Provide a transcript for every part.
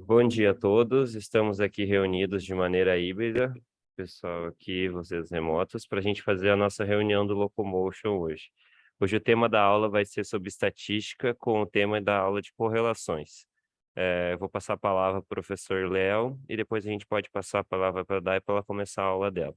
Bom dia a todos. Estamos aqui reunidos de maneira híbrida, pessoal aqui, vocês remotos, para a gente fazer a nossa reunião do Locomotion hoje. Hoje o tema da aula vai ser sobre estatística, com o tema da aula de correlações. Eu vou passar a palavra para o professor Léo e depois a gente pode passar a palavra para a Dai para ela começar a aula dela.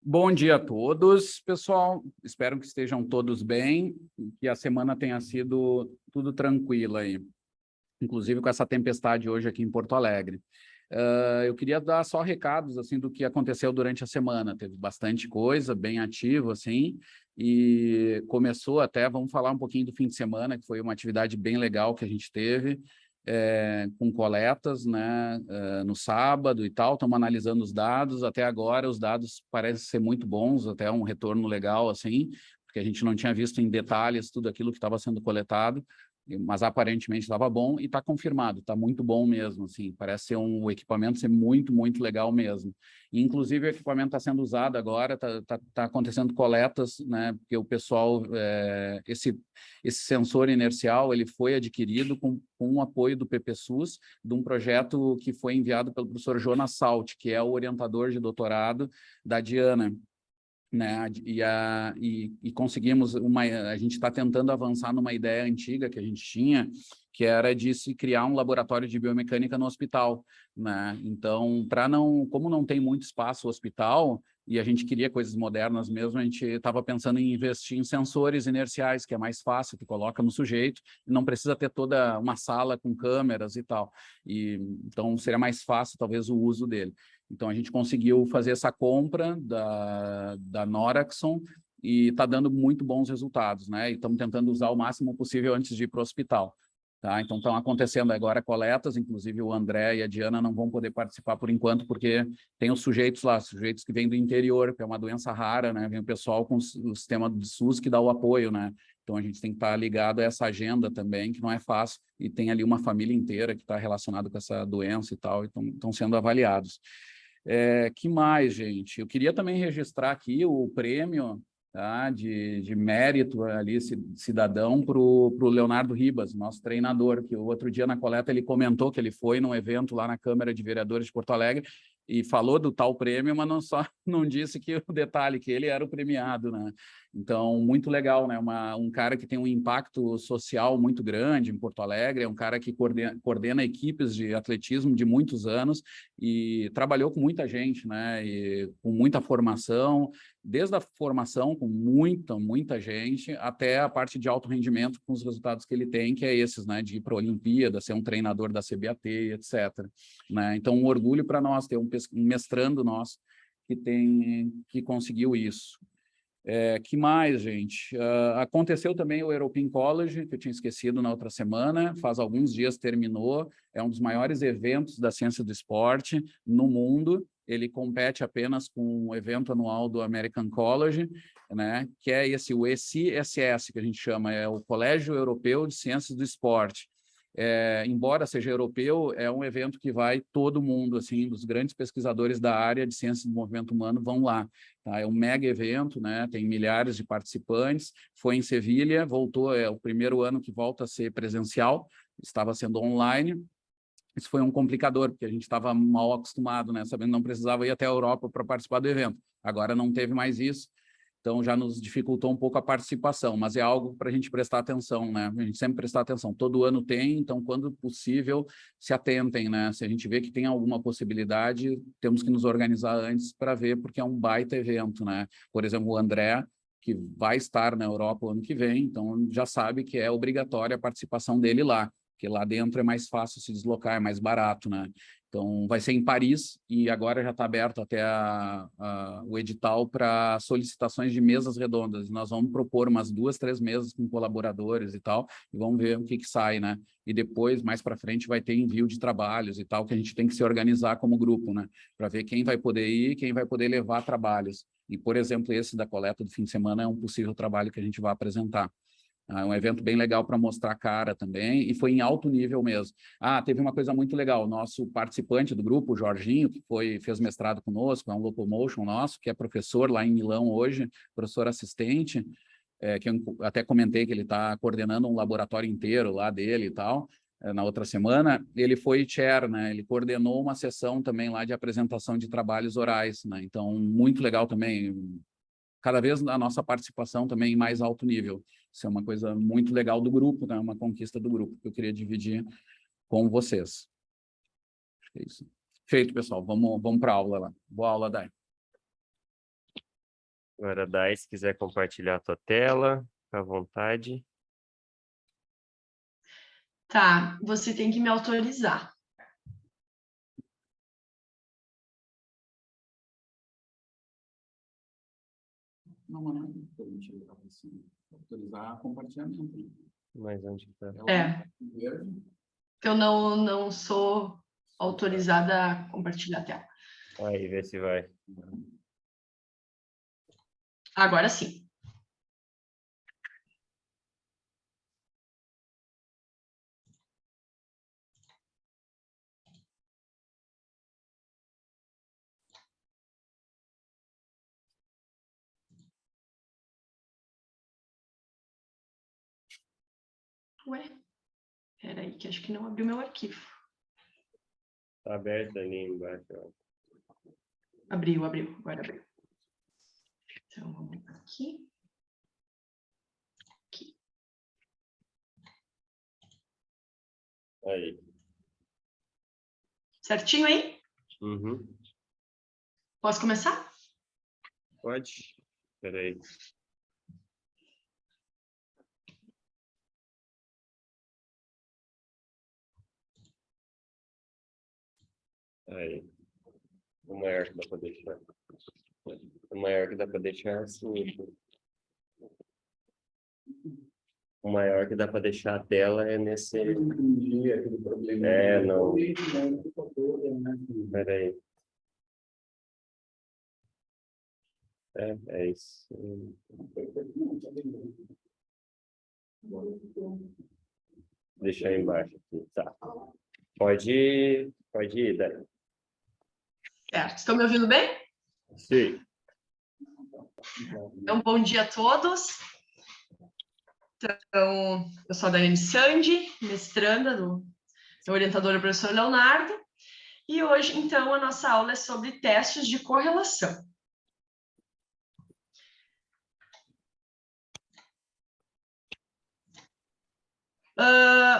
Bom dia a todos, pessoal. Espero que estejam todos bem e que a semana tenha sido tudo tranquilo aí, inclusive com essa tempestade hoje aqui em Porto Alegre. Eu queria dar só recados assim do que aconteceu durante a semana. Teve bastante coisa, bem ativo assim, e começou até, vamos falar um pouquinho do fim de semana, que foi uma atividade bem legal que a gente teve, com coletas, né, no sábado e tal. Estamos analisando os dados. Até agora os dados parecem ser muito bons, até um retorno legal assim, porque a gente não tinha visto em detalhes tudo aquilo que estava sendo coletado, mas aparentemente estava bom e está confirmado, está muito bom mesmo, assim, parece ser o equipamento ser muito, muito legal mesmo. E, inclusive, o equipamento está sendo usado agora, está acontecendo coletas, né, porque o pessoal, esse sensor inercial, ele foi adquirido com o apoio do PPSUS, de um projeto que foi enviado pelo professor Jonas Salt, que é o orientador de doutorado da Diana, né? E conseguimos a gente está tentando avançar numa ideia antiga que a gente tinha, que era de se criar um laboratório de biomecânica no hospital, né? Então, como não tem muito espaço no hospital e a gente queria coisas modernas mesmo, a gente estava pensando em investir em sensores inerciais, que é mais fácil, que coloca no sujeito, e não precisa ter toda uma sala com câmeras e tal. Então seria mais fácil talvez o uso dele. Então, a gente conseguiu fazer essa compra da Noraxon e está dando muito bons resultados, né? E estamos tentando usar o máximo possível antes de ir para o hospital. Tá? Então, estão acontecendo agora coletas, inclusive o André e a Diana não vão poder participar por enquanto, porque tem os sujeitos lá, sujeitos que vêm do interior, que é uma doença rara, né? Vem o pessoal com o sistema de SUS que dá o apoio, né? Então, a gente tem que estar ligado a essa agenda também, que não é fácil, e tem ali uma família inteira que está relacionada com essa doença e tal, e estão sendo avaliados. Que mais, gente? Eu queria também registrar aqui o prêmio, tá, de mérito ali, cidadão, para o Leonardo Ribas, nosso treinador, que o outro dia na coleta ele comentou que ele foi num evento lá na Câmara de Vereadores de Porto Alegre e falou do tal prêmio, mas não disse que o detalhe, que ele era o premiado, né? Então, muito legal, né? Um cara que tem um impacto social muito grande em Porto Alegre, é um cara que coordena equipes de atletismo de muitos anos e trabalhou com muita gente, né? E com muita formação, desde a formação com muita gente, até a parte de alto rendimento com os resultados que ele tem, que é esses, né? De ir para a Olimpíada, ser um treinador da CBAT, etc. Né? Então, um orgulho para nós ter um mestrando nosso que conseguiu isso. Que mais, gente? Aconteceu também o European College, que eu tinha esquecido na outra semana, faz alguns dias terminou, é um dos maiores eventos da ciência do esporte no mundo. Ele compete apenas com o evento anual do American College, né, que é o ECSS, que a gente chama, é o Colégio Europeu de Ciências do Esporte. Embora seja europeu, é um evento que vai todo mundo, assim, os grandes pesquisadores da área de ciências do movimento humano vão lá. Tá? É um mega evento, né? Tem milhares de participantes. Foi em Sevilha, voltou, é o primeiro ano que volta a ser presencial, estava sendo online. Isso foi um complicador, porque a gente estava mal acostumado, né? Sabendo que não precisava ir até a Europa para participar do evento. Agora não teve mais isso. Então, já nos dificultou um pouco a participação, mas é algo para a gente prestar atenção, né? A gente sempre prestar atenção. Todo ano tem, então, quando possível, se atentem, né? Se a gente vê que tem alguma possibilidade, temos que nos organizar antes para ver, porque é um baita evento, né? Por exemplo, o André, que vai estar na Europa o ano que vem, então já sabe que é obrigatória a participação dele lá, porque lá dentro é mais fácil se deslocar, é mais barato, né? Então, vai ser em Paris e agora já está aberto até o edital para solicitações de mesas redondas. Nós vamos propor umas 2, 3 mesas com colaboradores e tal, e vamos ver o que sai, né? E depois, mais para frente, vai ter envio de trabalhos e tal, que a gente tem que se organizar como grupo, né? Para ver quem vai poder ir, quem vai poder levar trabalhos. E, por exemplo, esse da coleta do fim de semana é um possível trabalho que a gente vai apresentar. É um evento bem legal para mostrar a cara também, e foi em alto nível mesmo. Teve uma coisa muito legal, o nosso participante do grupo, o Jorginho, que fez mestrado conosco, é um Locomotion nosso, que é professor lá em Milão hoje, professor assistente, que eu até comentei que ele está coordenando um laboratório inteiro lá dele e tal, na outra semana, ele foi chair, né? Ele coordenou uma sessão também lá de apresentação de trabalhos orais, né? Então, muito legal também. Cada vez a nossa participação também em mais alto nível. Isso é uma coisa muito legal do grupo, né? Uma conquista do grupo que eu queria dividir com vocês. Acho que é isso. Feito, pessoal. Vamos para a aula lá. Boa aula, Dai. Agora, Dai, se quiser compartilhar a tua tela, fica à vontade. Tá, você tem que me autorizar. Não, autorizar compartilhamento. Mas onde está? Eu não sou autorizada a compartilhar a tela. Aí, vê se vai. Agora sim. Ué, peraí, que acho que não abriu meu arquivo. Está aberto ali embaixo. Ó. Abriu, agora abriu. Então, vamos aqui. Aqui. Aí. Certinho aí? Uhum. Posso começar? Pode. Espera aí. Aí. O maior que dá para deixar. O maior que dá para deixar assim. O maior que dá para deixar a tela é nesse. Entendi aquele problema. Não. Espera aí. É isso. Deixar aí embaixo aqui. Tá. Pode ir, Dai. Certo. Estão me ouvindo bem? Sim. Então, bom dia a todos. Então, eu sou a Daiane Sandi, mestranda do orientador professor Leonardo, e hoje, então, a nossa aula é sobre testes de correlação.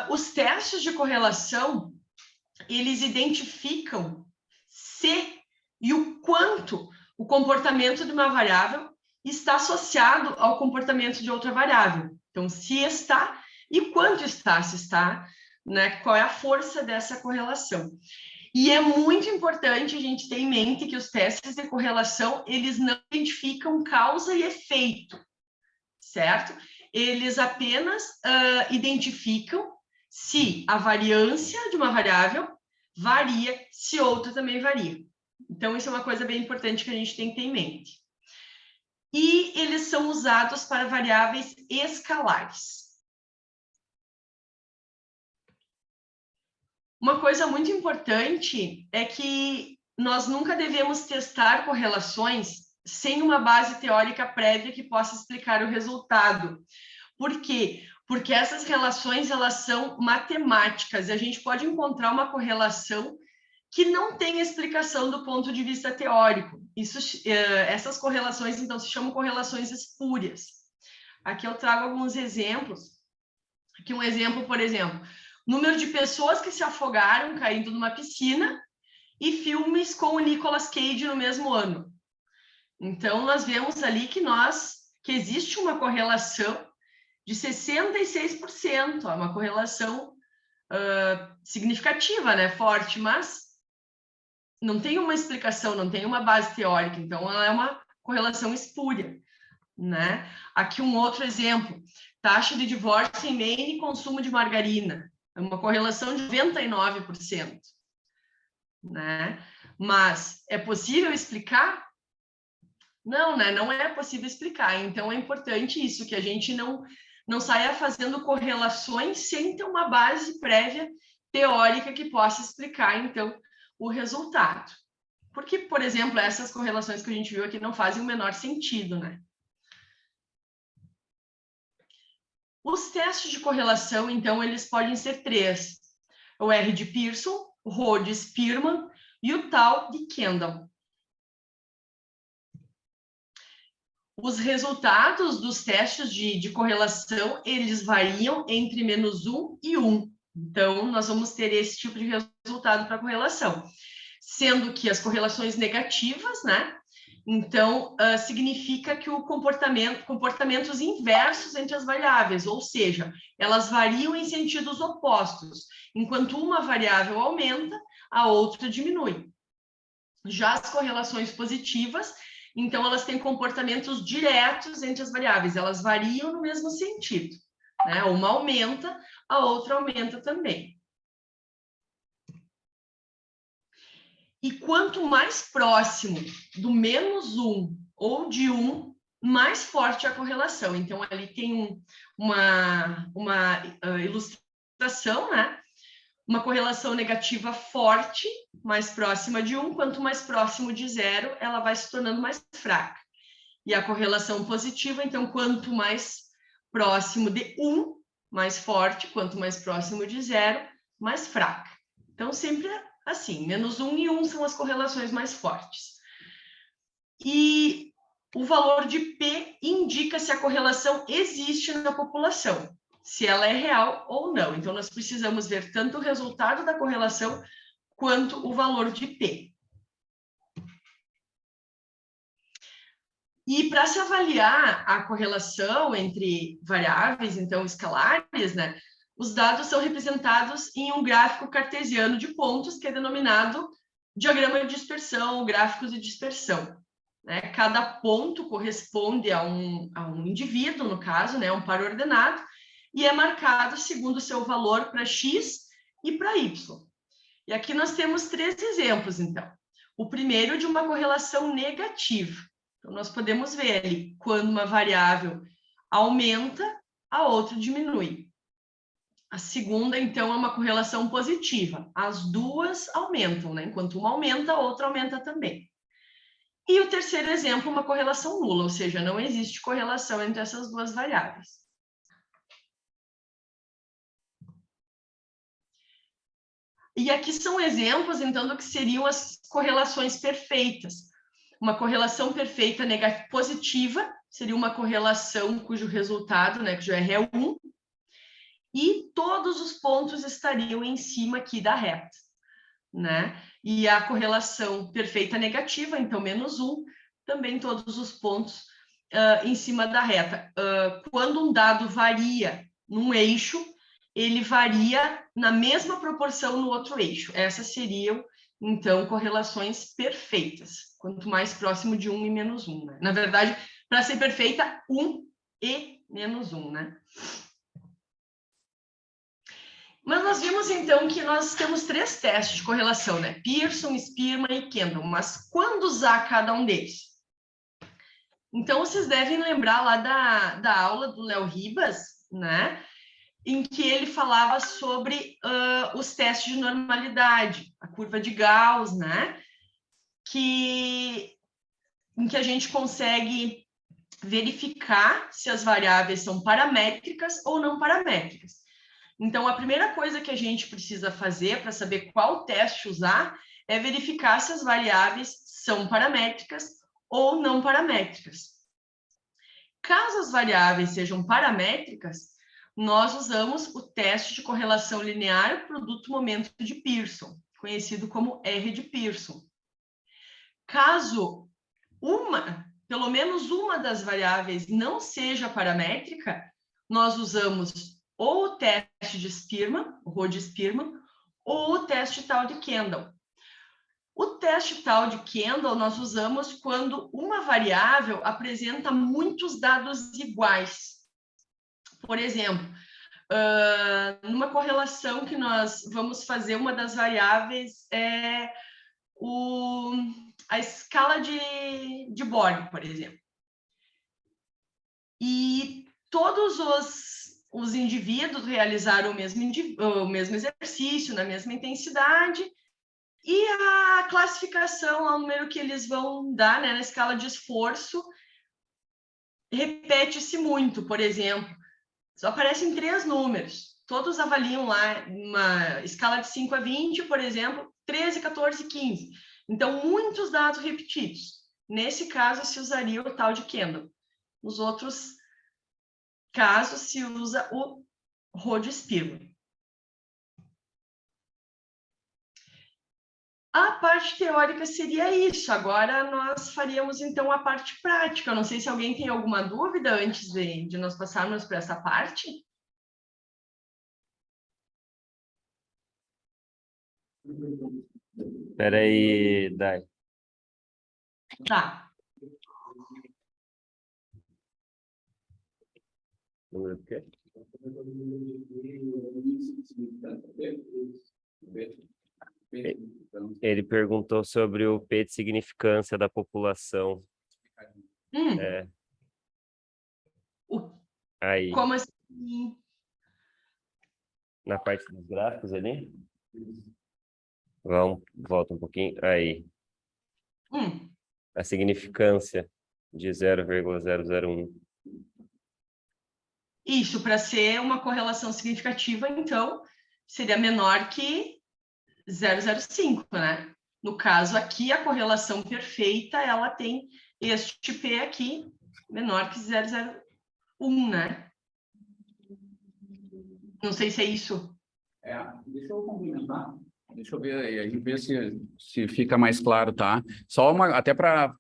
Os testes de correlação, eles identificam se e o quanto o comportamento de uma variável está associado ao comportamento de outra variável. Então, se está e quanto está, se está, né? Qual é a força dessa correlação. E é muito importante a gente ter em mente que os testes de correlação, eles não identificam causa e efeito, certo? Eles apenas identificam se a variância de uma variável varia, se outra também varia. Então, isso é uma coisa bem importante que a gente tem que ter em mente. E eles são usados para variáveis escalares. Uma coisa muito importante é que nós nunca devemos testar correlações sem uma base teórica prévia que possa explicar o resultado. Por quê? Porque essas relações, elas são matemáticas, e a gente pode encontrar uma correlação que não tem explicação do ponto de vista teórico. Essas correlações, então, se chamam correlações espúrias. Aqui eu trago alguns exemplos. Aqui um exemplo, por exemplo, número de pessoas que se afogaram caindo numa piscina e filmes com o Nicolas Cage no mesmo ano. Então, nós vemos ali que existe uma correlação de 66%, uma correlação significativa, né? Forte, mas não tem uma explicação, não tem uma base teórica, então ela é uma correlação espúria, né? Aqui um outro exemplo, taxa de divórcio em Maine e consumo de margarina, é uma correlação de 99%, né? Mas é possível explicar? Não, né? Não é possível explicar, então é importante isso, que a gente não saia fazendo correlações sem ter uma base prévia teórica que possa explicar, então, o resultado. Porque, por exemplo, essas correlações que a gente viu aqui não fazem o menor sentido, né? Os testes de correlação, então, eles podem ser 3. O R de Pearson, o Rho de Spearman e o Tau de Kendall. Os resultados dos testes de correlação, eles variam entre -1 e 1. Então, nós vamos ter esse tipo de resultado para correlação. Sendo que as correlações negativas, né? Então, significa que o comportamentos inversos entre as variáveis, ou seja, elas variam em sentidos opostos. Enquanto uma variável aumenta, a outra diminui. Já as correlações positivas, então, elas têm comportamentos diretos entre as variáveis, elas variam no mesmo sentido, né? Uma aumenta, a outra aumenta também. E quanto mais próximo do -1 ou de 1, mais forte a correlação. Então, ali tem uma ilustração, né? Uma correlação negativa forte, mais próxima de 1, quanto mais próximo de 0, ela vai se tornando mais fraca. E a correlação positiva, então, quanto mais próximo de 1, mais forte, quanto mais próximo de 0, mais fraca. Então, sempre assim, -1 e 1 são as correlações mais fortes. E o valor de P indica se a correlação existe na população, se ela é real ou não. Então, nós precisamos ver tanto o resultado da correlação quanto o valor de P. E para se avaliar a correlação entre variáveis, então, escalares, né, os dados são representados em um gráfico cartesiano de pontos, que é denominado diagrama de dispersão, gráficos de dispersão. Né? Cada ponto corresponde a um indivíduo, no caso, né, um par ordenado, e é marcado segundo o seu valor para X e para Y. E aqui nós temos 3 exemplos, então. O primeiro de uma correlação negativa. Então, nós podemos ver ali, quando uma variável aumenta, a outra diminui. A segunda, então, é uma correlação positiva. As duas aumentam, né? Enquanto uma aumenta, a outra aumenta também. E o terceiro exemplo, uma correlação nula, ou seja, não existe correlação entre essas duas variáveis. E aqui são exemplos, então, do que seriam as correlações perfeitas. Uma correlação perfeita positiva seria uma correlação cujo resultado, né, cujo R é 1, e todos os pontos estariam em cima aqui da reta, né? E a correlação perfeita negativa, então -1, também todos os pontos em cima da reta. Quando um dado varia num eixo, ele varia na mesma proporção no outro eixo. Essas seriam, então, correlações perfeitas. Quanto mais próximo de 1 e -1, né? Na verdade, para ser perfeita, 1 e -1, né? Mas nós vimos, então, que nós temos 3 testes de correlação, né? Pearson, Spearman e Kendall. Mas quando usar cada um deles? Então, vocês devem lembrar lá da aula do Léo Ribas, né? Em que ele falava sobre os testes de normalidade, a curva de Gauss, né? Em que a gente consegue verificar se as variáveis são paramétricas ou não paramétricas. Então, a primeira coisa que a gente precisa fazer para saber qual teste usar é verificar se as variáveis são paramétricas ou não paramétricas. Caso as variáveis sejam paramétricas, nós usamos o teste de correlação linear produto-momento de Pearson, conhecido como R de Pearson. Caso pelo menos uma das variáveis não seja paramétrica, nós usamos ou o teste de Spearman, o Rho de Spearman, ou o teste Tau de Kendall. O teste Tau de Kendall nós usamos quando uma variável apresenta muitos dados iguais. Por exemplo, numa correlação que nós vamos fazer, uma das variáveis é a escala de Borg, por exemplo. E todos os indivíduos realizaram o mesmo exercício, na mesma intensidade, e a classificação, o número que eles vão dar, né, na escala de esforço, repete-se muito. Por exemplo, Só aparecem 3 números. Todos avaliam lá uma escala de 5 a 20, por exemplo, 13, 14, 15. Então, muitos dados repetidos. Nesse caso, se usaria o tal de Kendall. Nos outros casos, se usa o Rhode-Spiro. A parte teórica seria isso. Agora, nós faríamos, então, a parte prática. Eu não sei se alguém tem alguma dúvida antes de nós passarmos para essa parte. Espera aí, Dai. Tá. Número do quê? Ele perguntou sobre o P de significância da população. É. Aí, Como assim? na parte dos gráficos ali. Volta um pouquinho. Aí, a significância de 0,001. Isso, para ser uma correlação significativa, então, seria menor que 0,05, né? No caso aqui, a correlação perfeita, ela tem este P aqui, menor que 0,01, né? Não sei se é isso. Deixa eu complementar. Deixa eu ver aí, a gente vê se fica mais claro, tá? Só até para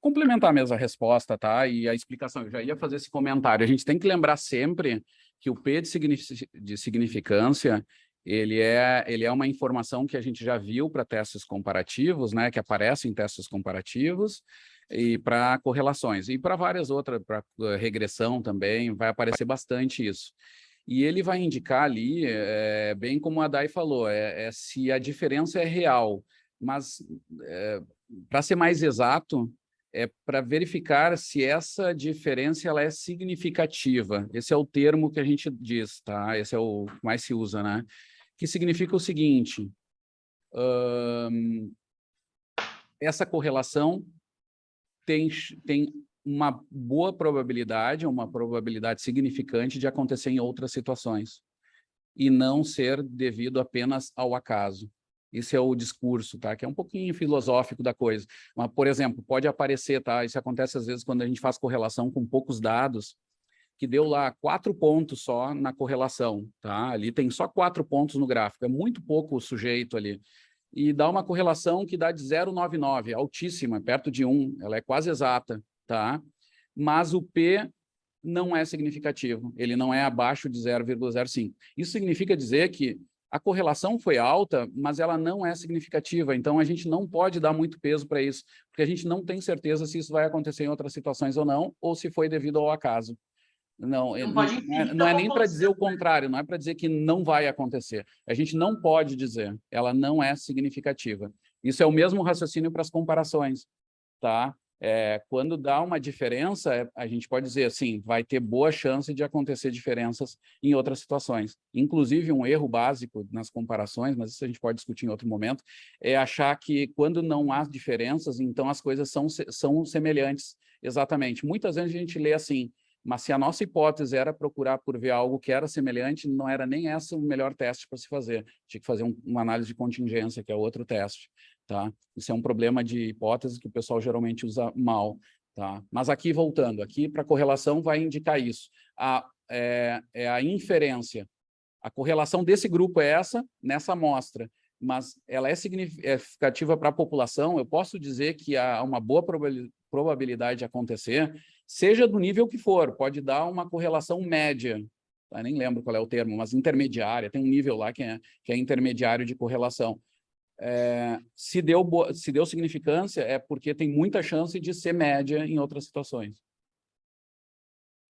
complementar mesmo a resposta, tá? E a explicação, eu já ia fazer esse comentário. A gente tem que lembrar sempre que o P de significância, ele é uma informação que a gente já viu para testes comparativos, né? Que aparece em testes comparativos e para correlações. E para várias outras, para regressão também, vai aparecer bastante isso. E ele vai indicar ali, bem como a Dai falou, se a diferença é real. Mas, para ser mais exato, é para verificar se essa diferença ela é significativa. Esse é o termo que a gente diz, tá? Esse é o que mais se usa, né? Que significa o seguinte, essa correlação tem uma boa probabilidade, uma probabilidade significante de acontecer em outras situações e não ser devido apenas ao acaso. Esse é o discurso, tá? Que é um pouquinho filosófico da coisa. Mas, por exemplo, pode aparecer, tá? Isso acontece às vezes quando a gente faz correlação com poucos dados, que deu lá 4 pontos só na correlação, tá? Ali tem só 4 pontos no gráfico, é muito pouco o sujeito ali. E dá uma correlação que dá de 0,99, altíssima, perto de 1, ela é quase exata, tá? Mas o P não é significativo, ele não é abaixo de 0,05. Isso significa dizer que a correlação foi alta, mas ela não é significativa, então a gente não pode dar muito peso para isso, porque a gente não tem certeza se isso vai acontecer em outras situações ou não, ou se foi devido ao acaso. Não, não é nem para dizer o contrário, não é para dizer que não vai acontecer. A gente não pode dizer, ela não é significativa. Isso é o mesmo raciocínio para as comparações, tá? Quando dá uma diferença, a gente pode dizer assim, vai ter boa chance de acontecer diferenças em outras situações. Inclusive, um erro básico nas comparações, mas isso a gente pode discutir em outro momento, é achar que quando não há diferenças, então as coisas são semelhantes. Exatamente. Muitas vezes a gente lê assim, mas se a nossa hipótese era procurar por ver algo que era semelhante, não era nem esse o melhor teste para se fazer. Tinha que fazer uma análise de contingência, que é outro teste. Tá? Isso é um problema de hipótese que o pessoal geralmente usa mal. Tá? Mas aqui, voltando, aqui para correlação vai indicar isso. É a inferência. A correlação desse grupo é essa, nessa amostra, mas ela é significativa para a população. Eu posso dizer que há uma boa probabilidade de acontecer, seja do nível que for, pode dar uma correlação média, eu nem lembro qual é o termo, mas intermediária, tem um nível lá que é intermediário de correlação. Se deu significância, é porque tem muita chance de ser média em outras situações.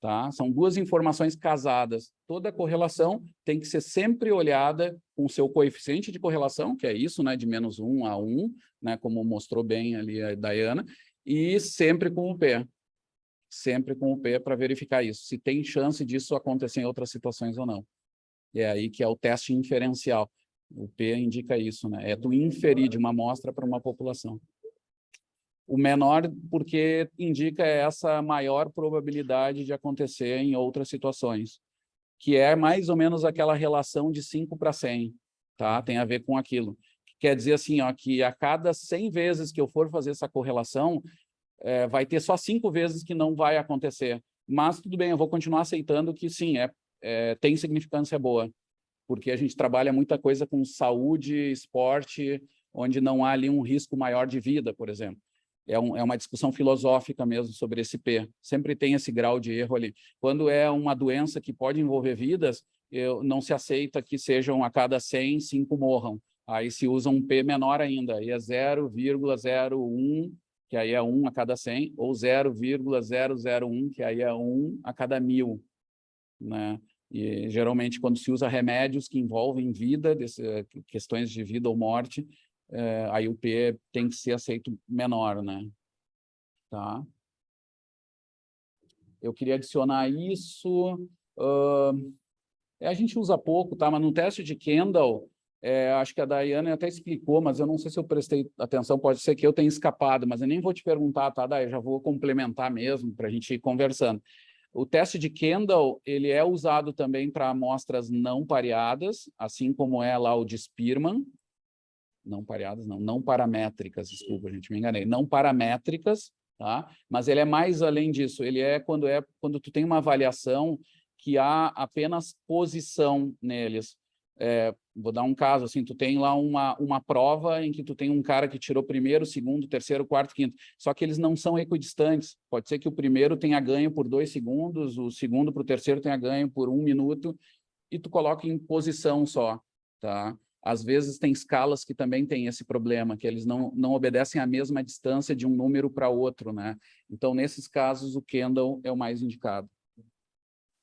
Tá? São duas informações casadas. Toda correlação tem que ser sempre olhada com o seu coeficiente de correlação, que é isso, né, de -1 a 1, né, como mostrou bem ali a Dayana, e sempre com o P. Sempre com o P para verificar isso, se tem chance disso acontecer em outras situações ou não. E é aí que é o teste inferencial. O P indica isso, né? É tu inferir de uma amostra para uma população. O menor porque indica essa maior probabilidade de acontecer em outras situações, que é mais ou menos aquela relação de 5 para 100, tá? Tem a ver com aquilo. Quer dizer assim, ó, que a cada 100 vezes que eu for fazer essa correlação, vai ter só 5 vezes que não vai acontecer. Mas tudo bem, eu vou continuar aceitando que sim, tem significância boa, porque a gente trabalha muita coisa com saúde, esporte, onde não há ali um risco maior de vida, por exemplo. É uma discussão filosófica mesmo sobre esse P. Sempre tem esse grau de erro ali. Quando é uma doença que pode envolver vidas, não se aceita que sejam a cada 100, 5 morram. Aí se usa um P menor ainda, aí é 0,01, que aí é 1 a cada 100, ou 0,001, que aí é 1 a cada 1000, né? E geralmente quando se usa remédios que envolvem vida, questões de vida ou morte, aí o P tem que ser aceito menor, né? Tá? Eu queria adicionar isso. A gente usa pouco, tá? Mas no teste de Kendall, acho que a Daiane até explicou, mas eu não sei se eu prestei atenção, pode ser que eu tenha escapado, mas eu nem vou te perguntar, tá, Dai? Eu já vou complementar mesmo para a gente ir conversando. O teste de Kendall, ele é usado também para amostras não pareadas, assim como é lá o de Spearman. Não pareadas, não paramétricas, desculpa, gente, me enganei. Não paramétricas, tá? Mas ele é mais além disso. Ele quando tu tem uma avaliação que há apenas posição neles. Vou dar um caso, assim, tu tem lá uma prova em que tu tem um cara que tirou primeiro, segundo, terceiro, quarto, quinto, só que eles não são equidistantes. Pode ser que o primeiro tenha ganho por 2 segundos, o segundo para o terceiro tenha ganho por 1 minuto, e tu coloca em posição só, tá? Às vezes tem escalas que também têm esse problema, que eles não obedecem à mesma distância de um número para outro, né? Então, nesses casos, o Kendall é o mais indicado,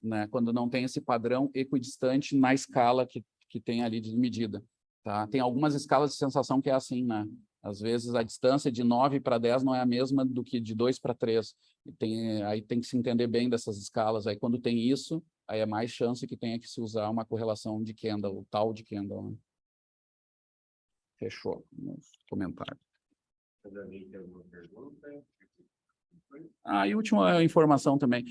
né? Quando não tem esse padrão equidistante na escala que tem ali de medida, tá? Tem algumas escalas de sensação que é assim, né? Às vezes a distância de 9 para 10 não é a mesma do que de 2 para 3. Aí tem que se entender bem dessas escalas. Aí quando tem isso, aí é mais chance que tenha que se usar uma correlação de Kendall, o tal de Kendall, né? Fechou nos comentários. E última informação também.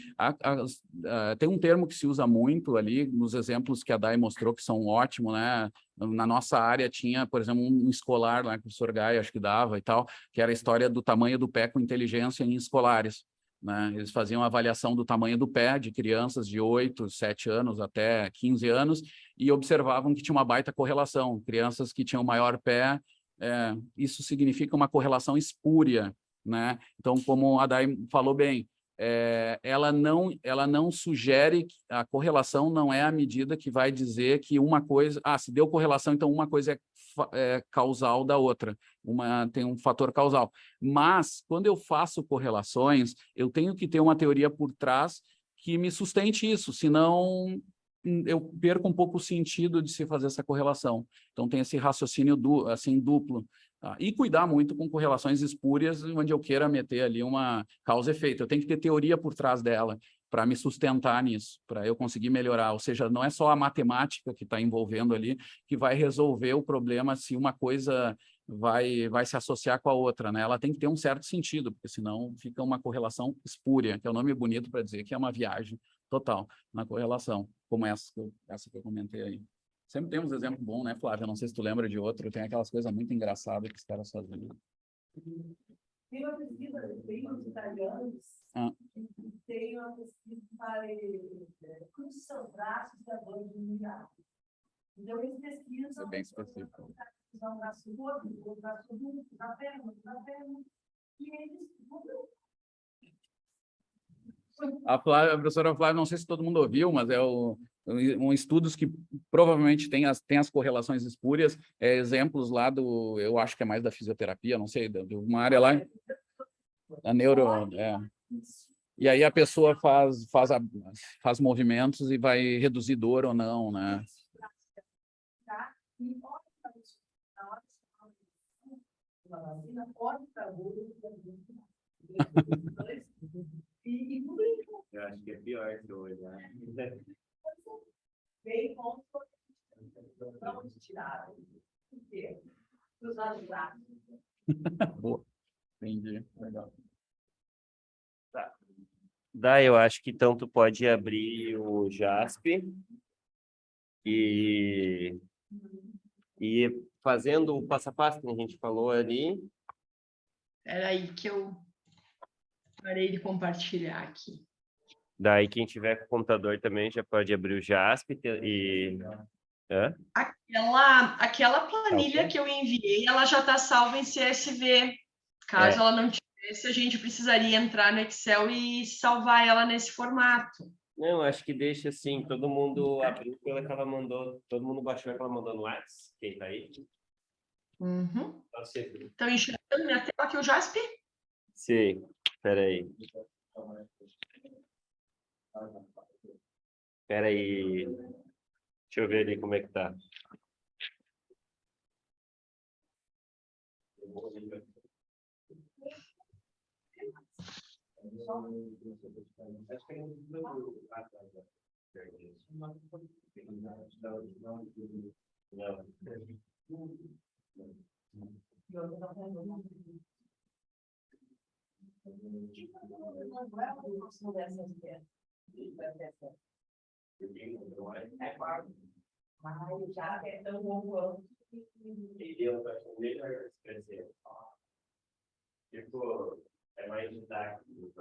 Tem um termo que se usa muito ali, nos exemplos que a Dai mostrou, que são ótimos, né? Na nossa área tinha, por exemplo, um escolar lá, que o professor Gai, acho que dava e tal, que era a história do tamanho do pé com inteligência em escolares, né? Eles faziam a avaliação do tamanho do pé de crianças de 8, 7 anos até 15 anos e observavam que tinha uma baita correlação. Crianças que tinham maior pé, isso significa uma correlação espúria, né? Então, como a Dai falou bem, ela não sugere, a correlação não é a medida que vai dizer que uma coisa... se deu correlação, então uma coisa é causal da outra, tem um fator causal. Mas, quando eu faço correlações, eu tenho que ter uma teoria por trás que me sustente isso, senão eu perco um pouco o sentido de se fazer essa correlação. Então, tem esse raciocínio assim, duplo. Tá? E cuidar muito com correlações espúrias, onde eu queira meter ali uma causa e efeito. Eu tenho que ter teoria por trás dela para me sustentar nisso, para eu conseguir melhorar. Ou seja, não é só a matemática que está envolvendo ali que vai resolver o problema se uma coisa vai se associar com a outra, né? Ela tem que ter um certo sentido, porque senão fica uma correlação espúria, que é o nome bonito para dizer que é uma viagem total na correlação, como essa que eu comentei aí. Sempre tem uns exemplos bons, né, Flávia? Eu não sei se tu lembra de outro, tem aquelas coisas muito engraçadas que os caras fazem. Tem uma pesquisa, tem uns italianos, tem uma pesquisa para quantos são braços da dor de unidade. Então, eles pesquisam... É bem específico. Usar um braço gordo, o braço duro, na perna, e eles... A professora Flávia, não sei se todo mundo ouviu, mas um estudos que provavelmente tem as correlações espúrias, exemplos lá eu acho que é mais da fisioterapia, não sei, de uma área lá, da neuro... E aí a pessoa faz movimentos e vai reduzir dor ou não, né? Eu acho que é pior que hoje, né? Bem ponto, não tiraram. Por quê? Cruzar os braços. Boa. Entendi. Legal. Daí eu acho que então tu pode abrir o JASP e fazendo o passo a passo que a gente falou ali. Era aí que eu parei de compartilhar aqui. Daí quem tiver com o computador também já pode abrir o JASP e... Hã? Aquela planilha que eu enviei, ela já está salva em CSV. Caso ela não tivesse, a gente precisaria entrar no Excel e salvar ela nesse formato. Não, acho que deixa assim, todo mundo abriu pela que ela mandou, todo mundo baixou a que ela mandou no WhatsApp, quem tá aí? Uhum. Tá certo. Estão enxergando minha tela aqui, o Jasper? Sim, peraí. Peraí. Deixa eu ver ali como é que tá. Mas já é tão bom quanto. Tipo, é mais didático.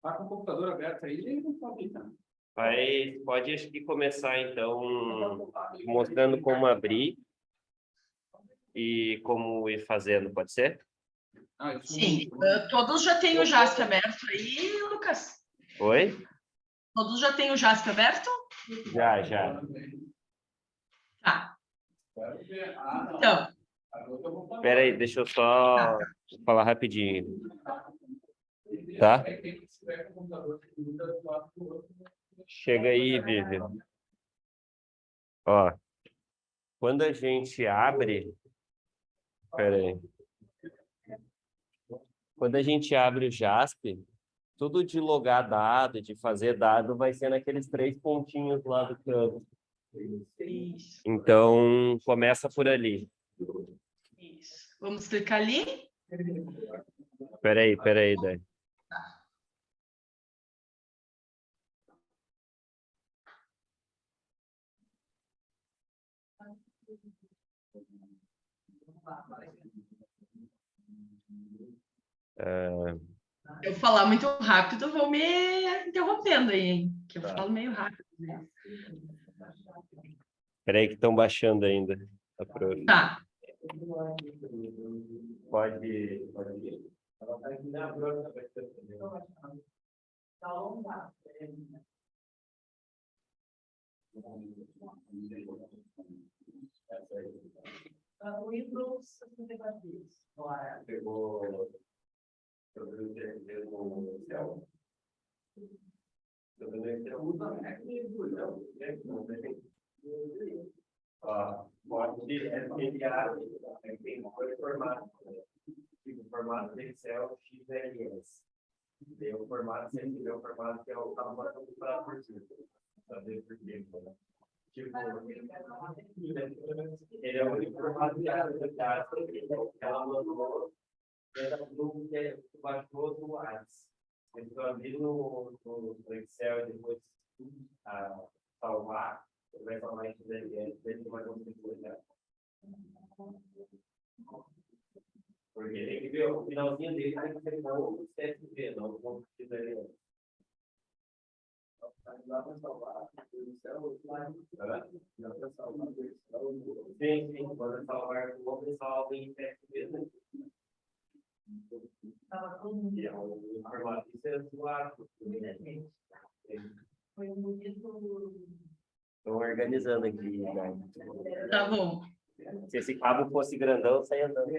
Tá com o computador aberto aí, ele não pode ficar. Pode acho que começar então mostrando como abrir e como ir fazendo, pode ser? Sim. Todos já têm o Jasper aberto aí, Lucas? Oi? Todos já têm o Jasper aberto? Já. Tá. Então. Espera aí, deixa eu só falar rapidinho. Tá? Chega aí, Vivi. Ó, quando a gente abre... Espera aí. Quando a gente abre o JASP, tudo de logar dado, de fazer dado, vai ser naqueles 3 pontinhos lá do canto. Isso. Então, começa por ali. Isso. Vamos clicar ali? Espera aí, Dani. Eu falar muito rápido, vou me interrompendo aí, hein? Que eu falo meio rápido. Né? Espera aí que estão baixando ainda. Tá. Pode ir. O Windows 64. Pegou sobre o céu. Pode enviar tem dois formatos. O formato de Excel XLS. Tem o formato, se tiver o formato que é o tamanho para por cima. Saber por quê, né? Tipo, ele é o único formato que ela mandou dentro do grupo que baixou do WhatsApp. Então, abrir no Excel e depois salvar, ele vai salvar em XLS, ele vai conseguir olhar. Porque tem que ver o finalzinho dele, tem que ser bom o CSV, não o XLS. Sim, quando salvar o salva em CSV, né? E é o formato de celular. Foi bonito. Estou organizando aqui. Né? Tá bom. Se esse cabo fosse grandão, eu saia andando.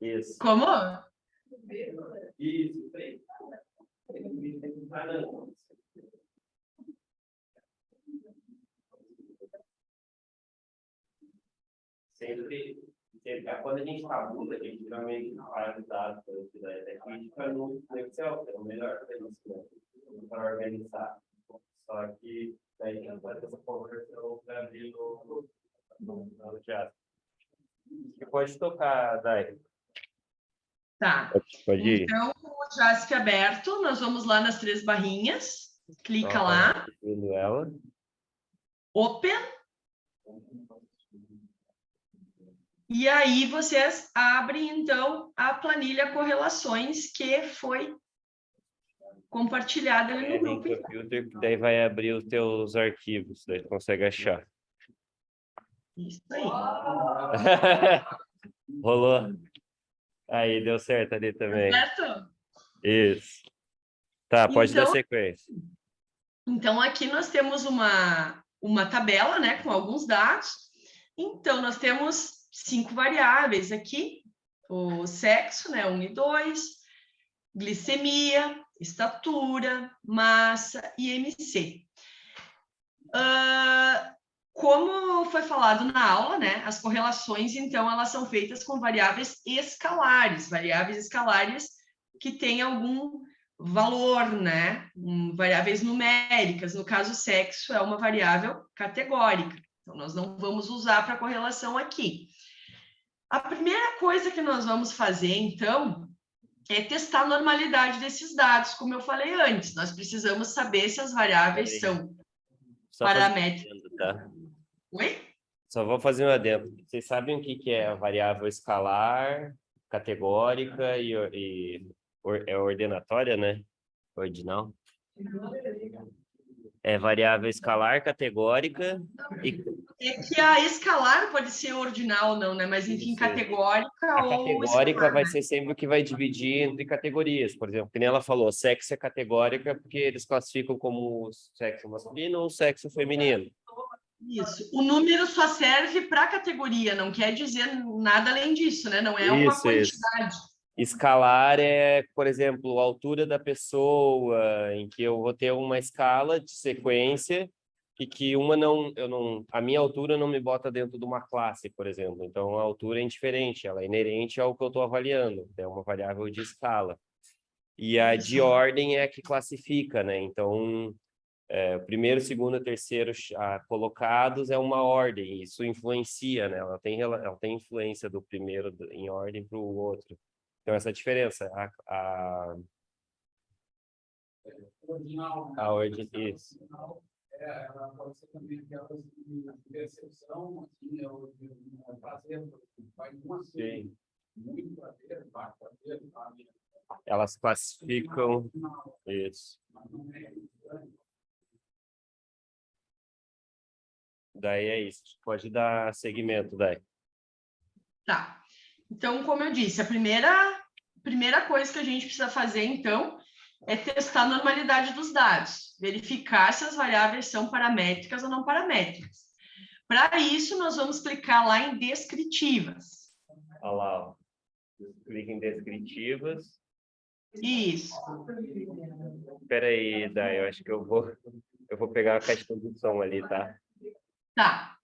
Isso. Como? Isso, aí. Sempre, quando a gente tabula, a gente geralmente faz os dados daqui, fica no Excel, que é o melhor para organizar. Só que daí a gente faz essa conversão para abrir no teatro. Você pode tocar, Dai. Tá. Pode ir. Então, o JASP aberto, nós vamos lá nas 3 barrinhas, clica Ó, lá, abrindo ela. Open, e aí vocês abrem, então, a planilha correlações que foi compartilhada ali no Em grupo. computer, que daí vai abrir os teus arquivos, daí tu consegue achar. Isso aí. Rolou. Aí, deu certo ali também. Certo? Isso. Tá, pode dar Então, sequência. Então, aqui nós temos uma tabela, né, com alguns dados. Então, nós temos 5 variáveis aqui: o sexo, né, 1 e 2, glicemia, estatura, massa e IMC. Como foi falado na aula, né, as correlações, então, elas são feitas com variáveis escalares que têm algum valor, né? Variáveis numéricas. No caso, sexo é uma variável categórica. Então, nós não vamos usar para correlação aqui. A primeira coisa que nós vamos fazer, então, é testar a normalidade desses dados, como eu falei antes. Nós precisamos saber se as variáveis são paramétricas. Tá? Oi? Só vou fazer um adendo. Vocês sabem o que é a variável escalar, categórica é ordenatória, né? Ordinal. É variável escalar, categórica e... É que a escalar pode ser ordinal ou não, né? Mas, enfim, Isso. categórica A ou categórica escalar, vai né? ser sempre o que vai dividir entre categorias. Por exemplo, que nem ela falou, sexo é categórica porque eles classificam como sexo masculino ou sexo feminino. Isso. O número só serve para a categoria, não quer dizer nada além disso, né? Não é uma Isso. quantidade. Escalar é, por exemplo, a altura da pessoa, em que eu vou ter uma escala de sequência e que a minha altura não me bota dentro de uma classe, por exemplo. Então, a altura é indiferente, ela é inerente ao que eu estou avaliando, é uma variável de escala. E a de ordem é a que classifica, né? Então, o primeiro, segundo, terceiro colocados é uma ordem, isso influencia, né? Ela tem influência do primeiro em ordem para o outro. Então, essa diferença, a ordem, isso. Ela pode ser também aquelas de percepção, assim, prazer, vai de uma assim, muito prazer, baixo prazer, elas classificam isso. Daí é isso. Pode dar seguimento, daí. Tá. Então, como eu disse, a primeira coisa que a gente precisa fazer, então, é testar a normalidade dos dados, verificar se as variáveis são paramétricas ou não paramétricas. Para isso, nós vamos clicar lá em descritivas. Olha lá, ó. Clica em descritivas. Isso. Espera aí, Dai, eu acho que eu vou pegar a caixa de som ali, tá? Tá.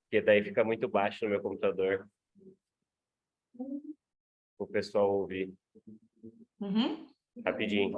Porque daí fica muito baixo no meu computador. O pessoal ouvir. Uhum. Rapidinho.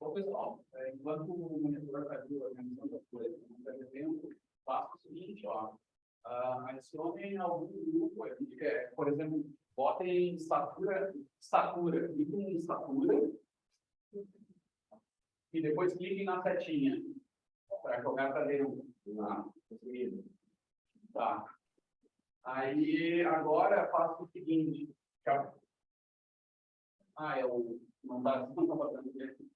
Bom, pessoal, enquanto o monitor está aqui organizando as coisas, faça o seguinte, ó, adicionem algum grupo, por exemplo, botem estatura, e com estatura, e depois cliquem na setinha para jogar para dentro. Tá. Aí, agora, faço o seguinte. Eu não está fazendo isso.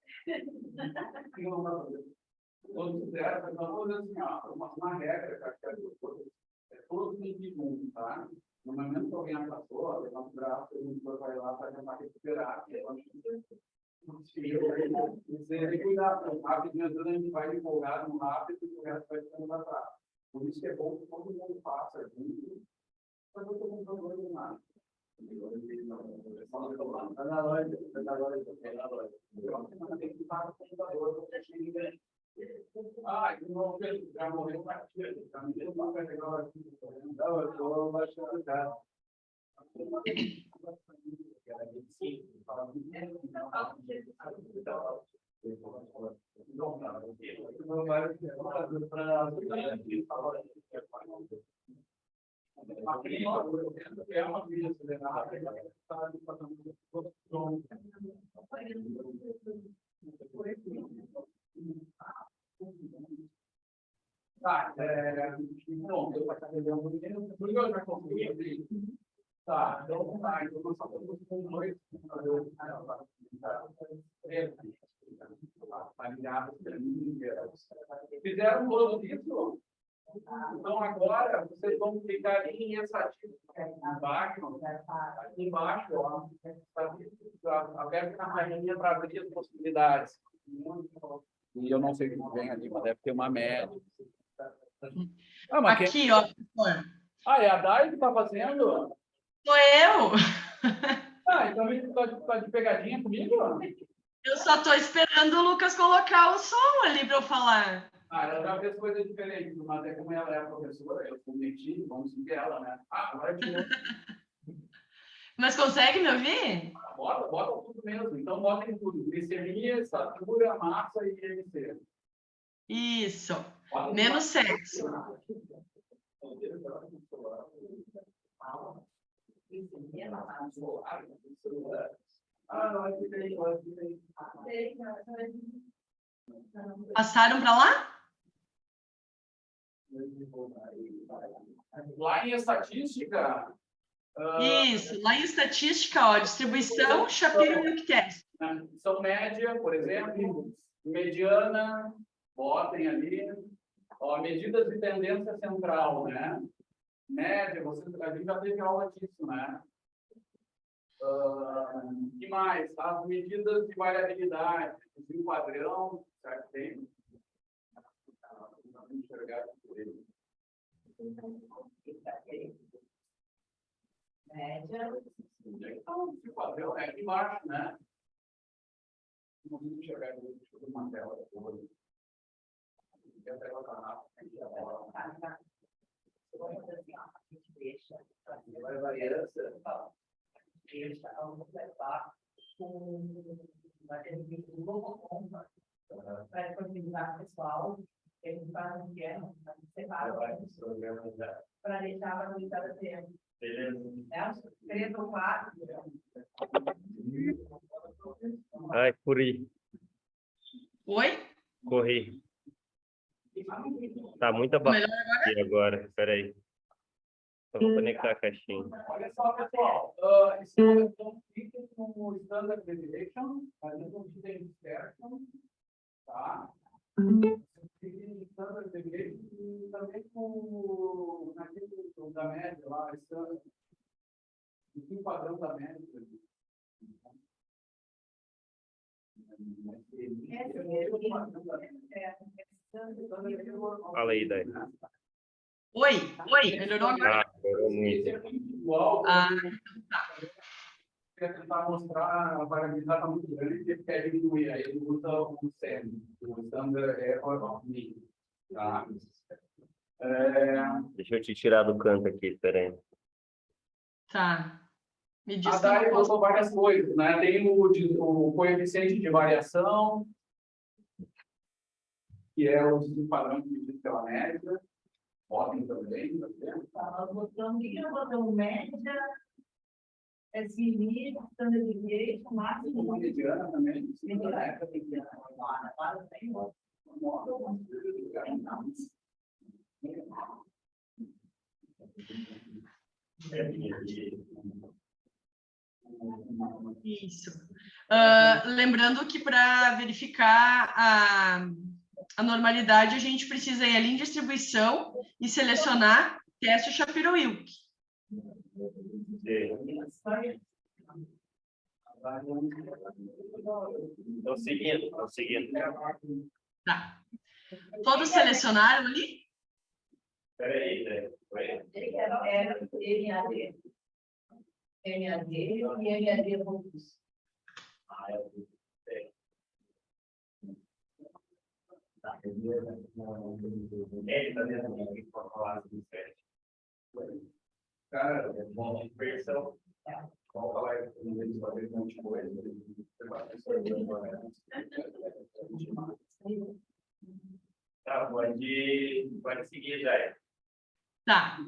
Todos fizeram, mas vamos dizer assim, uma regra, que é todo mundo, tá? No momento que alguém passou, levanta o braço, a gente vai lá para tentar recuperar. Você tem que cuidar, porque rapidinho, às vezes a gente vai empolgado no rápido e o resto vai ficando para trás. Por isso que é bom que todo mundo faça junto, para não ter um problema de nada. Já morreu uma tia, já me deu uma coisa legal aqui. Não, eu estou baixando já. Bom, eu vou fazer um pouquinho, porque eu já consegui. Tá, então vamos lá. Então, nós estamos com dois. Fizeram todo isso? Então, agora, vocês vão clicar em estatística embaixo, aqui embaixo, ó, aberto na rainha para abrir as possibilidades. E eu não sei o que vem ali, mas deve ter uma média. Aqui, ó, professor. É a Dai que está fazendo? Sou eu. Então tá de pegadinha comigo? Eu só estou esperando o Lucas colocar o som ali para eu falar. Ela já fez coisa diferente, mas é como ela é a professora, eu prometi, vamos seguir ela, né? Agora é de Mas consegue me ouvir? Bota tudo mesmo. Então, bota em tudo. Glicemia, estatura, massa e IMC. Isso. Menos sexo. Passaram para lá? Lá em estatística... Isso, lá em estatística, ó, distribuição, Shapiro e Wilk-Test. São média, por exemplo, mediana, botem ali, ó, medidas de tendência central, né? Média, a gente já teve aula disso, né? Que mais? As medidas de variabilidade, o padrão, certo? Tem? Vamos enxergar por ele. Média. Então, o padrão é aqui embaixo, né? Vamos enxergar uma tela toda. A tela está rápida. A gente deixa. Vai variância. Deixa a completar com um novo conta para disponibilizar o pessoal. A gente faz um piano, a gente separa para deixar a habilitada tempo. Beleza. 3 ou 4. Corri. Oi? Corri. Tá muito abafado aqui agora. Espera aí. Só vou conectar a caixinha. Olha só, pessoal. Então, fica com o Standard Deviation, a gente não tem dispersion, tá? Fica no Standard Deviation e também com naquele da média lá, Standard. E o padrão da média. Fala aí, Dai. Oi, melhorou agora? Melhorou muito. Quer tentar mostrar a variabilidade está muito grande, ele quer diminuir, aí ele usa o SEM, o Standard Error of Mean. Tá? Deixa eu te tirar do canto aqui, espera aí. Tá. Me diz A DAI usou várias coisas, né? Tem o coeficiente de variação, que é o padrão que diz pela média. Botem também, tá vendo? Nós botamos, o que nós botamos? Média, SMI, standard deviation, máximo. Mediana também. Isso. Lembrando que para verificar a normalidade, a gente precisa ir ali em distribuição e selecionar teste Shapiro-Wilk. Estão seguindo. Tá. Todos selecionaram ali? Espera aí. Era MAD. MAD e MAD robust. Ele está dentro do falar do teste. Cara, é bom versão. Vamos falar com eles sobre um monte de coisa. Tá, pode seguir, Jair. Tá.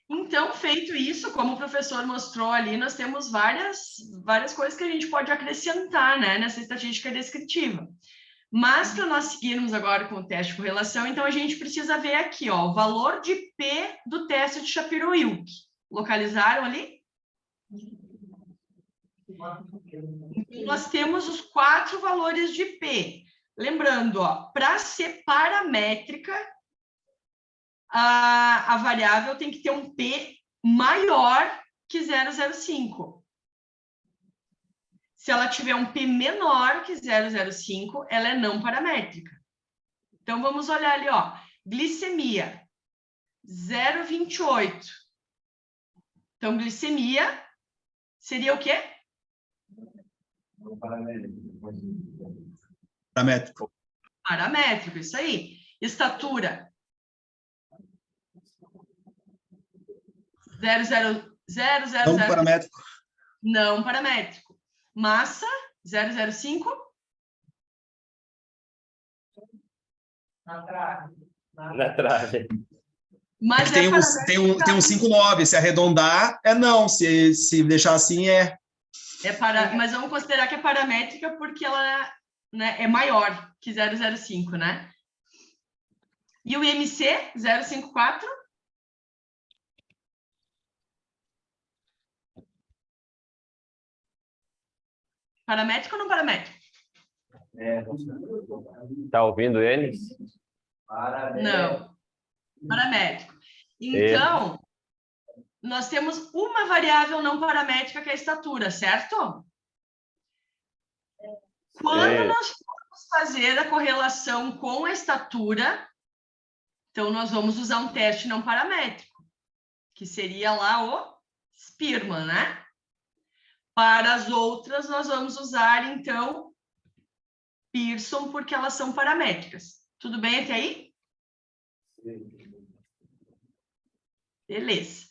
Então, feito isso, como o professor mostrou ali, nós temos várias coisas que a gente pode acrescentar, né, nessa estatística descritiva. Mas, para nós seguirmos agora com o teste de correlação, então a gente precisa ver aqui, ó, o valor de P do teste de Shapiro-Wilk. Localizaram ali? Então, nós temos os 4 valores de P. Lembrando, ó, para ser paramétrica, a variável tem que ter um P maior que 0,05. Se ela tiver um P menor que 0,05, ela é não paramétrica. Então, vamos olhar ali, ó. Glicemia, 0,28. Então, glicemia seria o quê? Paramétrico. Paramétrico, isso aí. Estatura, 0,00. Não paramétrico. Não paramétrico. Massa, 0,05. Na trave. Na trave. Mas Tem paramétrico um 5,9. Se arredondar, é não. Se deixar assim, é. Mas vamos considerar que é paramétrica porque ela, né, é maior que 0,05, né? E o IMC, 0,54? Paramétrico ou não paramétrico? Tá ouvindo eles? Não. Paramétrico. Então, nós temos uma variável não paramétrica que é a estatura, certo? Quando nós formos fazer a correlação com a estatura, então nós vamos usar um teste não paramétrico, que seria lá o Spearman, né? Para as outras, nós vamos usar, então, Pearson, porque elas são paramétricas. Tudo bem até aí? Beleza.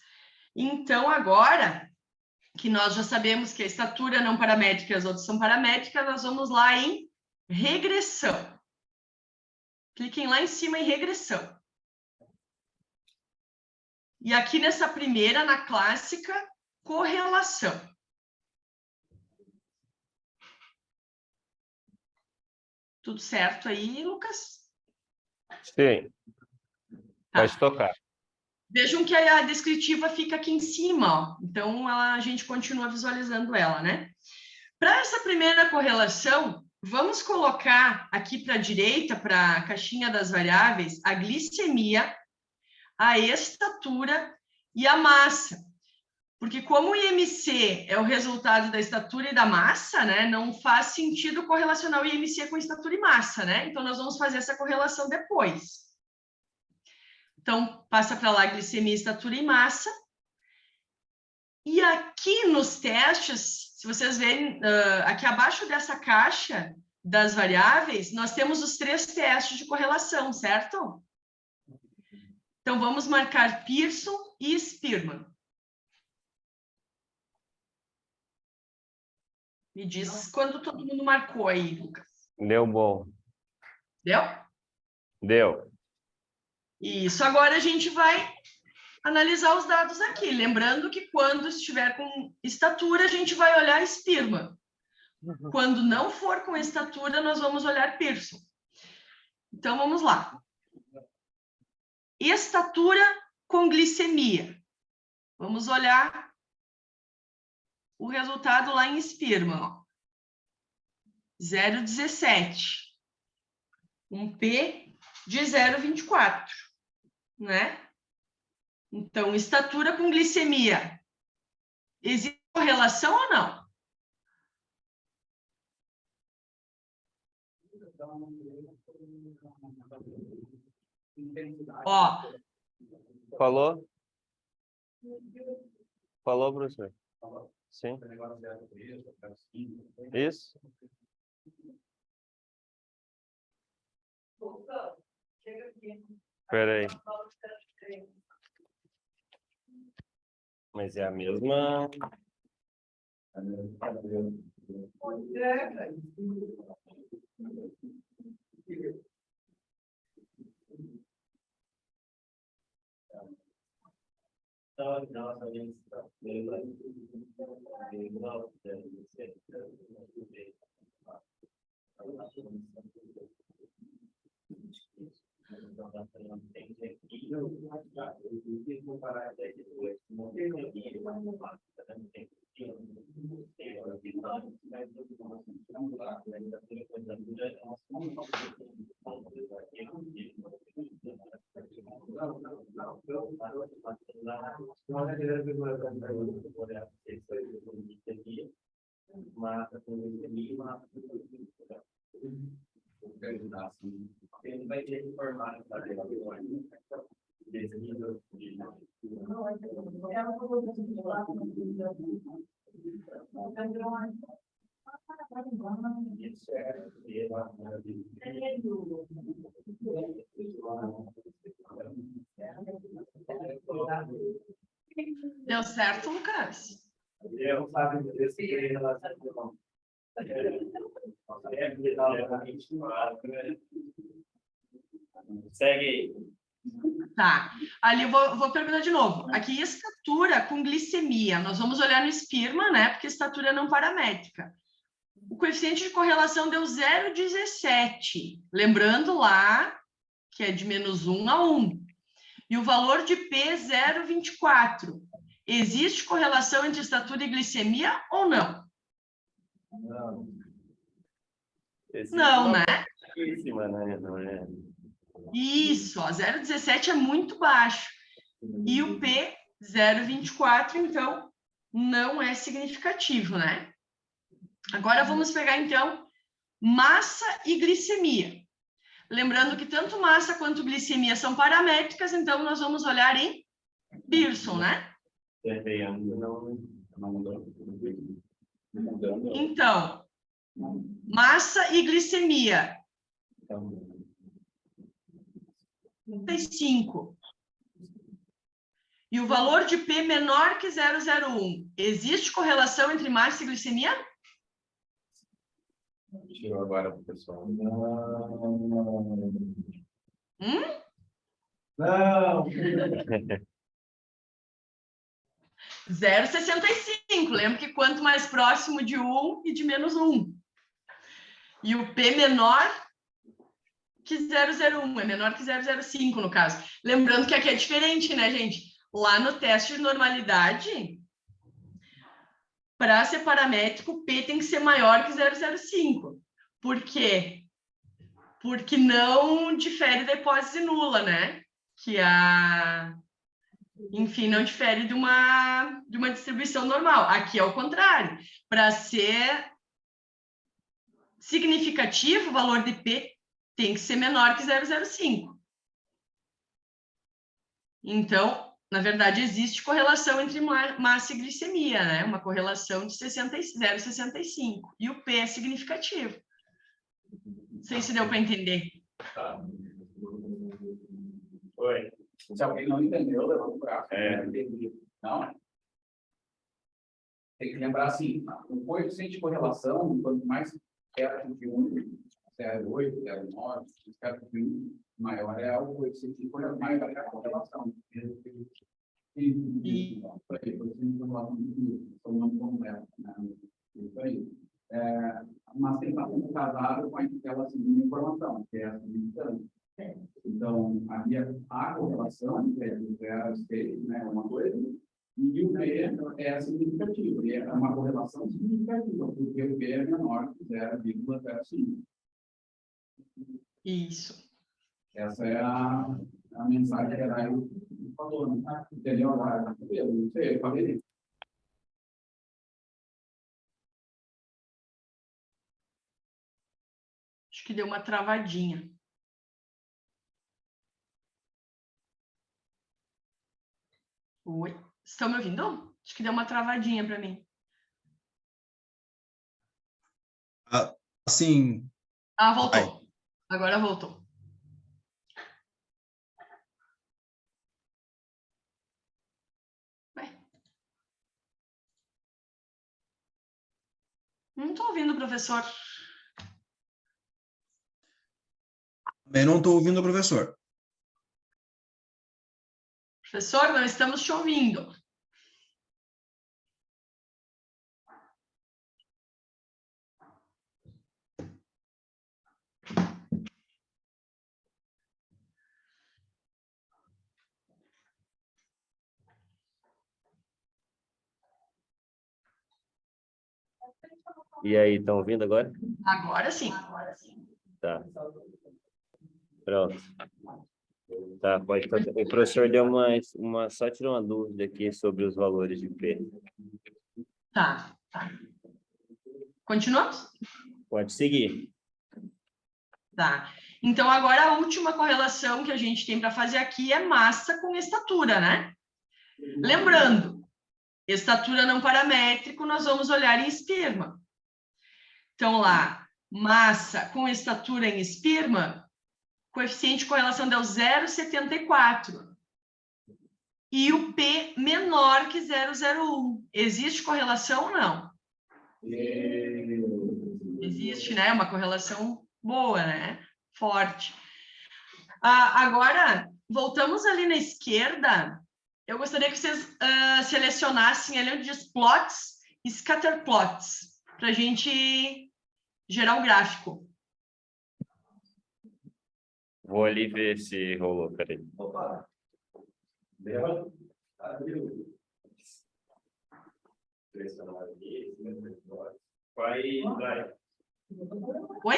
Então, agora que nós já sabemos que a estatura não paramétrica e as outras são paramétricas, nós vamos lá em regressão. Cliquem lá em cima em regressão. E aqui nessa primeira, na clássica, correlação. Tudo certo aí, Lucas? Sim. Pode tocar. Vejam que a descritiva fica aqui em cima, ó. Então a gente continua visualizando ela, né? Para essa primeira correlação, vamos colocar aqui para a direita, para a caixinha das variáveis, a glicemia, a estatura e a massa. Porque como o IMC é o resultado da estatura e da massa, né, não faz sentido correlacionar o IMC com estatura e massa, né? Então, nós vamos fazer essa correlação depois. Então, passa para lá glicemia, estatura e massa. E aqui nos testes, se vocês verem, aqui abaixo dessa caixa das variáveis, nós temos os 3 testes de correlação, certo? Então, vamos marcar Pearson e Spearman. Me diz quando todo mundo marcou aí, Lucas. Deu bom. Deu? Deu. Isso. Agora a gente vai analisar os dados aqui. Lembrando que quando estiver com estatura, a gente vai olhar Spearman. Quando não for com estatura, nós vamos olhar Pearson. Então, vamos lá. Estatura com glicemia. Vamos olhar o resultado lá em Spearman. 0,17. Um P de 0,24, né? Então, estatura com glicemia. Existe correlação ou não? Ó. Falou? Falou, professor? Sim. Isso? Espera aí. Mas é a mesma... Deu certo, Lucas? Segue aí. Tá. Ali eu vou perguntar de novo. Aqui, estatura com glicemia. Nós vamos olhar no Spearman, né? Porque estatura é não paramétrica. O coeficiente de correlação deu 0,17. Lembrando lá que é de -1 a 1. E o valor de P, 0,24. Existe correlação entre estatura e glicemia ou não? Não. Não, né? Não é? Isso, ó, 0,17 é muito baixo. E o P, 0,24, então, não é significativo, né? Agora vamos pegar, então, massa e glicemia. Lembrando que tanto massa quanto glicemia são paramétricas, então nós vamos olhar em Pearson, né? Então, massa e glicemia. 35. E o valor de P menor que 0,01. Existe correlação entre massa e glicemia? Tirou agora para o pessoal. Não! 0,65. Lembra que quanto mais próximo de 1 e de -1. E o P menor que 0,01, é menor que 0,05 no caso. Lembrando que aqui é diferente, né, gente? Lá no teste de normalidade, para ser paramétrico, o P tem que ser maior que 0,05. Por quê? Porque não difere da hipótese nula, né? Que enfim, não difere de uma distribuição normal. Aqui é o contrário. Para ser significativo, o valor de P tem que ser menor que 0,05. Então, na verdade, existe correlação entre massa e glicemia, né? Uma correlação de 0,65. E o P é significativo. Não sei se deu para entender. Tá. Oi. Se alguém não entendeu, levanta o braço. Não? Tem que lembrar assim, o coeficiente de correlação, quanto mais perto de 1, 0,8, 0,9, perto de 1, maior é o coeficiente de correlação, maior é a correlação. E- Porque você não gosta muito, são não completo, né? Isso aí. Mas tem que ser casado com aquela segunda informação, que é a seguinte. Então, havia a correlação, que é o 0 a 6, né, uma coisa, e o B é significativo, e é uma correlação significativa, porque o B é menor que 0,05. Isso. Essa é a mensagem que era aí falou, né? Entendeu? Agora, eu não sei, eu falei. Acho que deu uma travadinha. Oi? Estão me ouvindo? Acho que deu uma travadinha para mim. Assim, Ah, voltou. Agora voltou. Ué? Não estou ouvindo, professor. eu não estou ouvindo o professor. Professor, não estamos te ouvindo. E aí, estão ouvindo agora? Agora sim. Tá. Pronto. Tá, pode fazer. O professor deu só tirou uma dúvida aqui sobre os valores de P. Tá. Continuamos? Pode seguir. Tá. Então, agora a última correlação que a gente tem para fazer aqui é massa com estatura, né? Lembrando, estatura não paramétrico, nós vamos olhar em espirma. Então, lá, massa com estatura em espirma, coeficiente de correlação deu 0,74. E o P menor que 0,01. Existe correlação ou não? Existe, né? Uma correlação boa, né? Forte. Agora, voltamos ali na esquerda. Eu gostaria que vocês selecionassem ali onde diz plots e scatter plots, para a gente gerar o gráfico. Vou ali ver se rolou, peraí. Vai. Oi?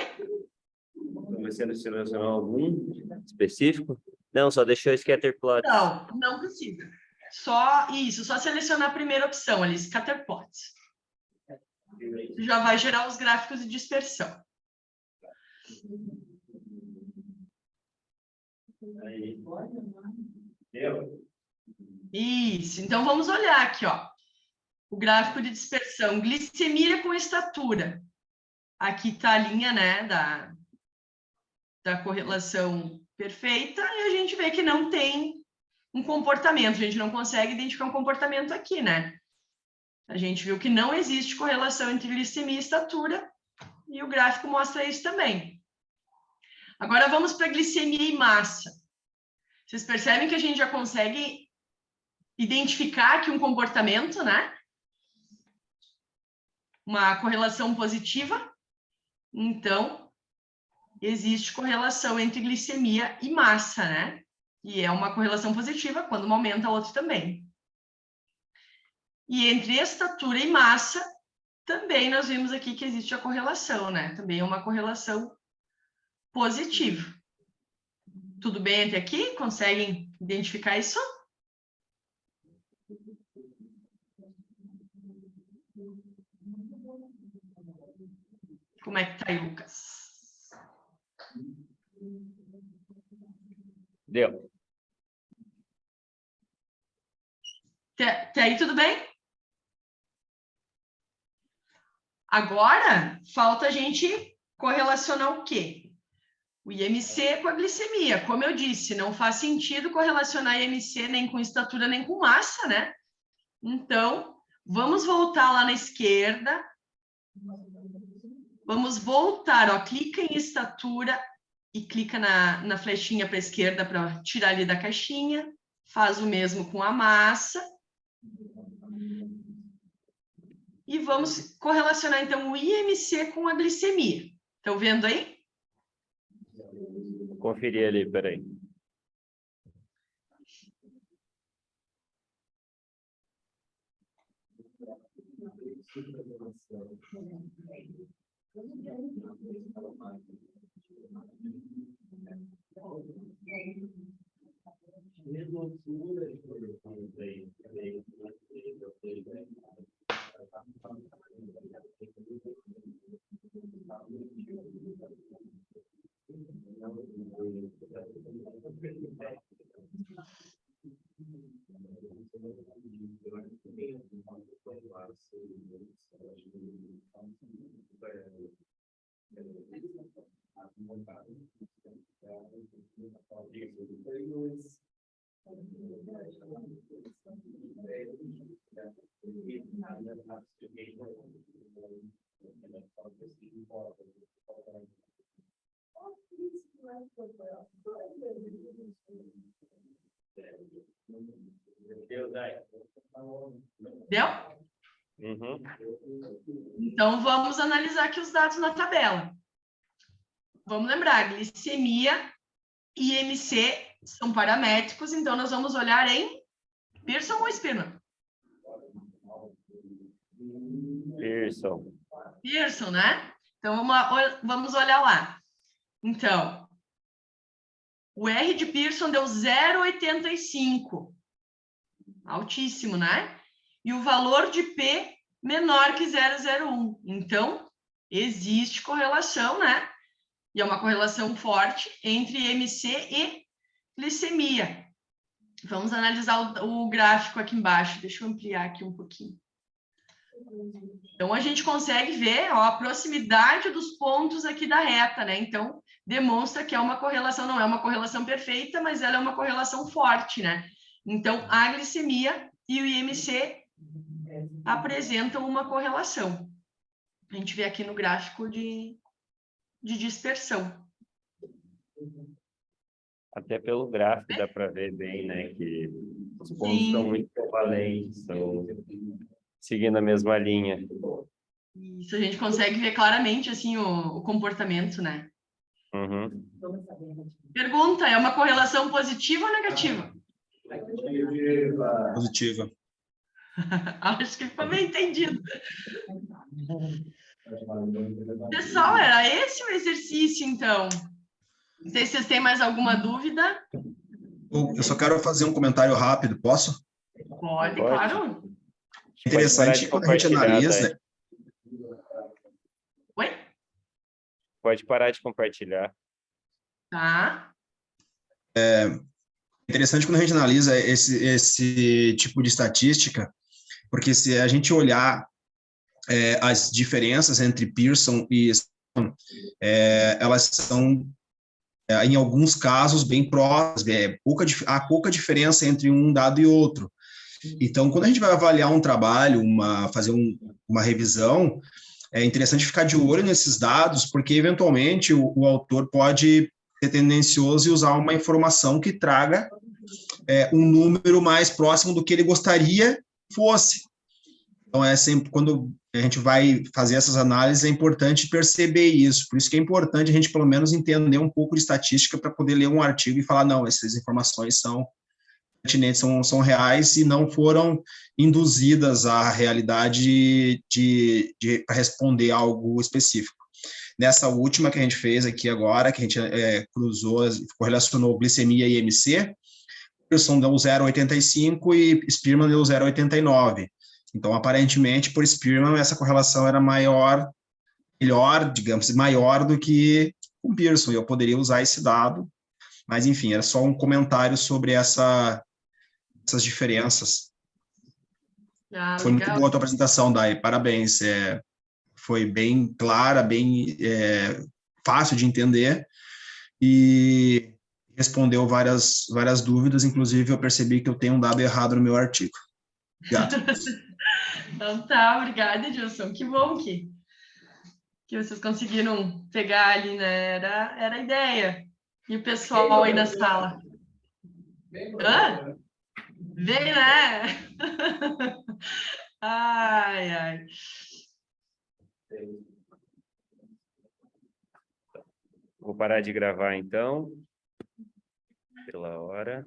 Comecei a selecionar algum específico? Não, só deixou o scatter plot. Não precisa. Só selecionar a primeira opção ali, scatter plots. Já vai gerar os gráficos de dispersão. Aí. Deu? Isso. Então, vamos olhar aqui, ó. O gráfico de dispersão. Glicemia com estatura. Aqui está a linha, né, da correlação perfeita, e a gente vê que não tem um comportamento. A gente não consegue identificar um comportamento aqui, né? A gente viu que não existe correlação entre glicemia e estatura, e o gráfico mostra isso também. Agora, vamos para glicemia e massa. Vocês percebem que a gente já consegue identificar aqui um comportamento, né? Uma correlação positiva. Então, existe correlação entre glicemia e massa, né? E é uma correlação positiva, quando uma aumenta, a outra também. E entre estatura e massa, também nós vimos aqui que existe a correlação, né? Também é uma correlação positiva. Tudo bem até aqui? Conseguem identificar isso? Como é que tá aí, Lucas? Deu. Até aí tudo bem? Agora, falta a gente correlacionar o quê? O IMC com a glicemia. Como eu disse, não faz sentido correlacionar IMC nem com estatura, nem com massa, né? Então, vamos voltar lá na esquerda. Vamos voltar, ó, clica em estatura e clica na flechinha para a esquerda para tirar ali da caixinha. Faz o mesmo com a massa. E vamos correlacionar, então, o IMC com a glicemia. Estão vendo aí? Vou conferir ali, peraí. Deu? Uhum. Então, vamos analisar aqui os dados na tabela. Vamos lembrar, glicemia e IMC são paramétricos, então nós vamos olhar em Pearson ou Spearman? Pearson. Pearson, né? Então, vamos olhar lá. Então, o R de Pearson deu 0,85. Altíssimo, né? E o valor de P menor que 0,01. Então, existe correlação, né? E é uma correlação forte entre IMC e glicemia. Vamos analisar o gráfico aqui embaixo. Deixa eu ampliar aqui um pouquinho. Então, a gente consegue ver ó, a proximidade dos pontos aqui da reta, né? Então, demonstra que é uma correlação, não é uma correlação perfeita, mas ela é uma correlação forte, né? Então, a glicemia e o IMC apresentam uma correlação. A gente vê aqui no gráfico de dispersão. Até pelo gráfico dá para ver bem, né, que os pontos são muito equivalentes, estão seguindo a mesma linha. Isso a gente consegue ver claramente assim o comportamento, né? Uhum. Pergunta, é uma correlação positiva ou negativa? Positiva. Acho que ficou bem entendido. Pessoal, era esse o exercício, então. Não sei se vocês têm mais alguma dúvida. Eu só quero fazer um comentário rápido, posso? Pode, claro. Interessante quando a gente analisa. Oi? Pode parar de compartilhar. Tá. Interessante quando a gente analisa esse tipo de estatística, porque se a gente olhar as diferenças entre Pearson e Spearman, elas são, em alguns casos, bem próximas, há pouca diferença entre um dado e outro. Então, quando a gente vai avaliar um trabalho, fazer uma revisão, é interessante ficar de olho nesses dados, porque, eventualmente, o autor pode ser tendencioso e usar uma informação que traga um número mais próximo do que ele gostaria que fosse. Então, sempre quando a gente vai fazer essas análises, é importante perceber isso. Por isso que é importante a gente, pelo menos, entender um pouco de estatística para poder ler um artigo e falar, não, essas informações são pertinentes, são reais e não foram induzidas à realidade para responder algo específico. Nessa última que a gente fez aqui agora, que a gente correlacionou glicemia e IMC, Pearson deu 0,85 e Spearman deu 0,89. Então, aparentemente, por Spearman, essa correlação era melhor, digamos, maior do que com Pearson, e eu poderia usar esse dado, mas, enfim, era só um comentário sobre essas diferenças. Foi legal. muito boa a tua apresentação, Dai, parabéns, foi bem clara, bem fácil de entender, e respondeu várias dúvidas, inclusive eu percebi que eu tenho um dado errado no meu artigo. Obrigado. Então tá, obrigada, Edilson. Que bom que vocês conseguiram pegar ali, né? Era a ideia. E o pessoal aí na sala? Hã? Vem, né? Ai, ai. Vou parar de gravar, então, pela hora.